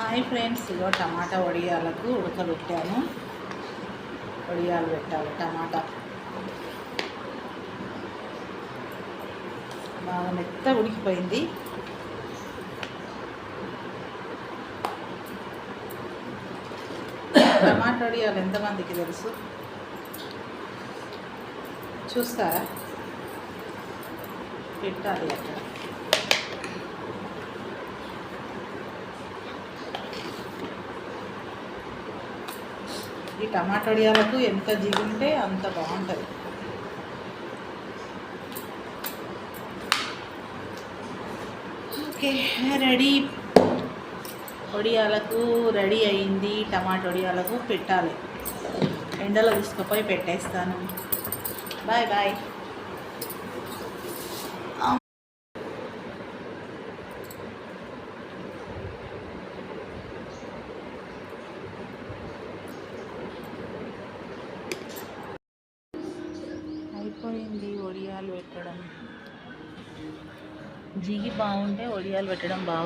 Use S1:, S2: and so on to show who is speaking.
S1: Hi friends, ఇగో టమాటా వడియాలకు ఉడకబెట్టాను. వడియాలు పెట్టాలి. టమాటా బాగా మెత్త ఉడికిపోయింది. టమాటా వడియాలు ఎంతమందికి తెలుసు? చూస్తారా? పెట్టాలి అక్కడ. ఈ టమాటా వడియాలకు ఎంత జిగుంటే అంత బాగుంటుంది. Okay, ready. వడియాలకు రెడీ అయింది. టమాటా వడియాలకు పెట్టాలి. ఎండలో తీసుకుపోయి పెట్టేస్తాను. Bye bye. అయిపోయింది వడియాలు పెట్టడం. జిగి బాగుంటే వడియాలు పెట్టడం బాగా